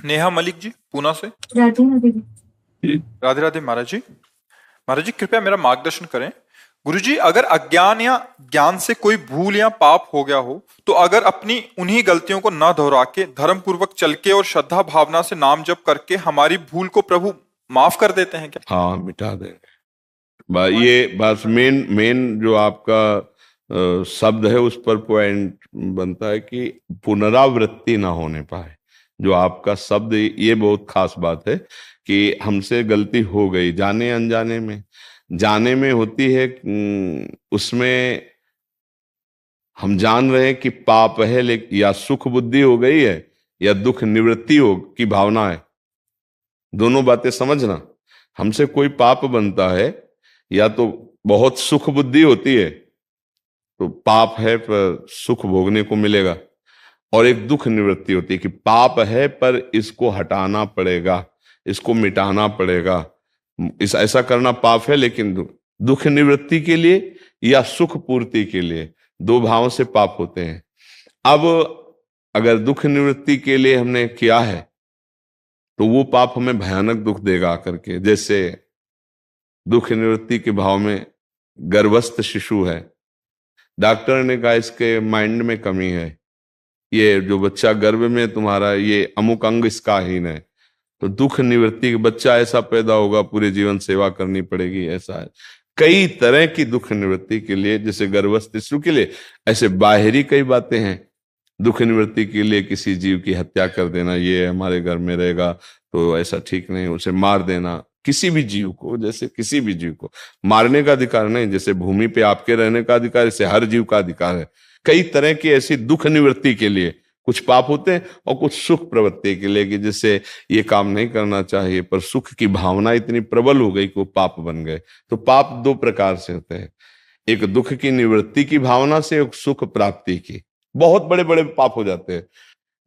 नेहा मलिक जी, पूना से। राधे राधे जी। राधे राधे महाराज जी। महाराज जी, कृपया मेरा मार्गदर्शन करें। गुरु जी, अगर अज्ञान या ज्ञान से कोई भूल या पाप हो गया हो, तो अगर अपनी उन्हीं गलतियों को न दोहरा के धर्म पूर्वक चल के और श्रद्धा भावना से नाम जप करके हमारी भूल को प्रभु माफ कर देते हैं क्या? हाँ, मिटा देंगे। ये बस मेन मेन जो आपका शब्द है उस पर पॉइंट बनता है कि पुनरावृत्ति ना होने पाए। जो आपका शब्द, ये बहुत खास बात है कि हमसे गलती हो गई, जाने अनजाने में। जाने में होती है, उसमें हम जान रहे हैं कि पाप है, लेकिन या सुख बुद्धि हो गई है या दुख निवृत्ति हो की भावना है। दोनों बातें समझना। हमसे कोई पाप बनता है, या तो बहुत सुख बुद्धि होती है तो पाप है पर सुख भोगने को मिलेगा, और एक दुख निवृत्ति होती है कि पाप है पर इसको हटाना पड़ेगा, इसको मिटाना पड़ेगा। इस ऐसा करना पाप है, लेकिन दुख निवृत्ति के लिए या सुख पूर्ति के लिए, दो भावों से पाप होते हैं। अब अगर दुख निवृत्ति के लिए हमने किया है तो वो पाप हमें भयानक दुख देगा आकर के। जैसे दुख निवृत्ति के भाव में गर्भस्थ शिशु है, डॉक्टर ने कहा इसके माइंड में कमी है, ये जो बच्चा गर्भ में तुम्हारा, ये अमुक अंग इसका हीन है, तो दुख निवृत्ति, बच्चा ऐसा पैदा होगा पूरे जीवन सेवा करनी पड़ेगी, ऐसा है। कई तरह की दुख निवृत्ति के लिए, जैसे गर्भस्थ शिशु के लिए, ऐसे बाहरी कई बातें हैं दुख निवृत्ति के लिए। किसी जीव की हत्या कर देना, ये हमारे घर में रहेगा तो ऐसा ठीक नहीं, उसे मार देना। किसी भी जीव को, जैसे किसी भी जीव को मारने का अधिकार नहीं, जैसे भूमि पे आपके रहने का अधिकार, ऐसे हर जीव का अधिकार है। कई तरह की ऐसी दुख निवृत्ति के लिए कुछ पाप होते हैं, और कुछ सुख प्रवृत्ति के लिए कि जैसे ये काम नहीं करना चाहिए, पर सुख की भावना इतनी प्रबल हो गई कि वो पाप बन गए। तो पाप दो प्रकार से होते हैं, एक दुख की निवृत्ति की भावना से, एक सुख प्राप्ति की। बहुत बड़े बड़े पाप हो जाते हैं।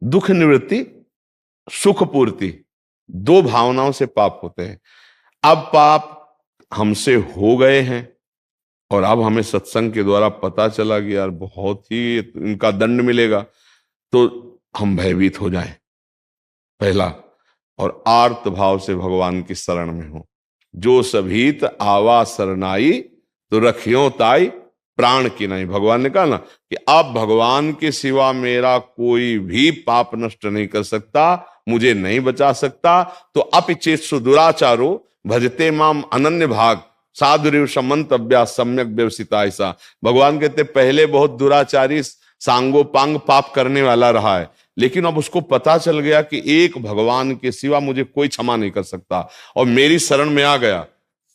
दुख निवृत्ति, सुख पूर्ति, दो भावनाओं से पाप होते हैं। अब पाप हमसे हो गए हैं और अब हमें सत्संग के द्वारा पता चला कि यार बहुत ही इनका दंड मिलेगा, तो हम भयभीत हो जाएं पहला, और आर्त भाव से भगवान की शरण में हो। जो सभीत आवा शरणाई, तो रखियो ताई प्राण की नहीं। भगवान ने कहा ना कि अब भगवान के सिवा मेरा कोई भी पाप नष्ट नहीं कर सकता, मुझे नहीं बचा सकता। तो अपिचेत्सु दुराचारो भजते माम अनन्य भाग साधुरिव समंतव्या सम्यक व्यवसिता। ऐसा भगवान कहते पहले बहुत दुराचारी सांगोपांग पाप करने वाला रहा है, लेकिन अब उसको पता चल गया कि एक भगवान के सिवा मुझे कोई क्षमा नहीं कर सकता, और मेरी शरण में आ गया,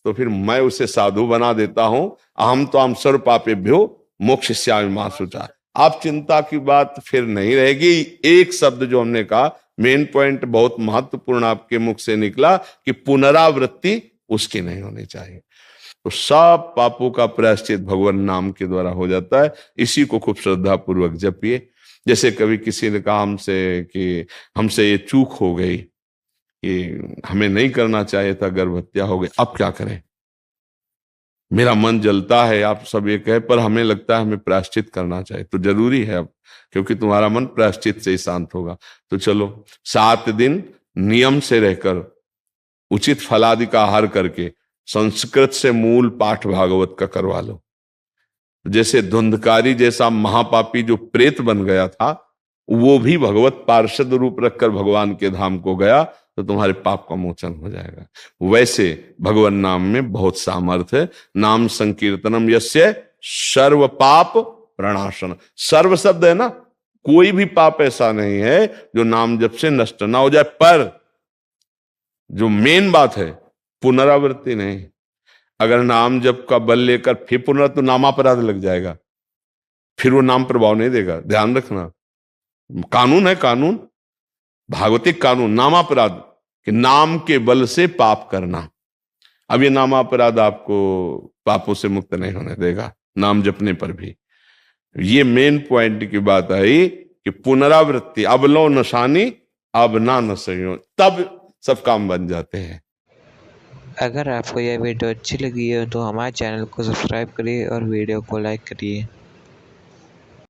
तो फिर मैं उसे साधु बना देता हूं। अहम तो हम सर्व पापेभ्यो मोक्षयिष्यामि मा शुचा। आप चिंता की बात फिर नहीं रहेगी। एक शब्द जो हमने कहा, मेन पॉइंट बहुत महत्वपूर्ण आपके मुख से निकला कि पुनरावृत्ति उसकी नहीं होनी चाहिए। तो सब पापों का प्रायश्चित भगवान नाम के द्वारा हो जाता है। इसी को खूब श्रद्धा पूर्वक जपिए। जैसे कभी किसी ने कहा हमसे कि हमसे ये चूक हो गई, कि हमें नहीं करना चाहिए था, गर्भ हत्या हो गई, अब क्या करें? मेरा मन जलता है, आप सब ये कहे, पर हमें लगता है हमें प्रायश्चित करना चाहिए। तो जरूरी है अब, क्योंकि तुम्हारा मन प्रायश्चित से ही शांत होगा। तो चलो 7 दिन नियम से रहकर, उचित फलादि का आहार करके, संस्कृत से मूल पाठ भागवत का करवा लो। जैसे धुंधकारी जैसा महापापी जो प्रेत बन गया था, वो भी भगवत पार्षद रूप रखकर भगवान के धाम को गया, तो तुम्हारे पाप का मोचन हो जाएगा। वैसे भगवान नाम में बहुत सामर्थ्य है। नाम संकीर्तनम यस्य सर्व पाप प्रणाशन। सर्व शब्द है ना, कोई भी पाप ऐसा नहीं है जो नाम जप से नष्ट ना हो जाए, पर जो मेन बात है पुनरावृत्ति नहीं। अगर नाम जप का बल लेकर फिर पुनः, तो नामापराध लग जाएगा, फिर वो नाम प्रभाव नहीं देगा। ध्यान रखना, कानून है, कानून भागवतिक कानून, नामापराध कि नाम के बल से पाप करना। अब ये नामापराध आपको पापों से मुक्त नहीं होने देगा, नाम जपने पर भी। ये मेन पॉइंट की बात आई कि पुनरावृत्ति, अब लो नशानी अब ना नशयो, तब सब काम बन जाते हैं। अगर आपको यह वीडियो अच्छी लगी हो तो हमारे चैनल को सब्सक्राइब करिए और वीडियो को लाइक करिए।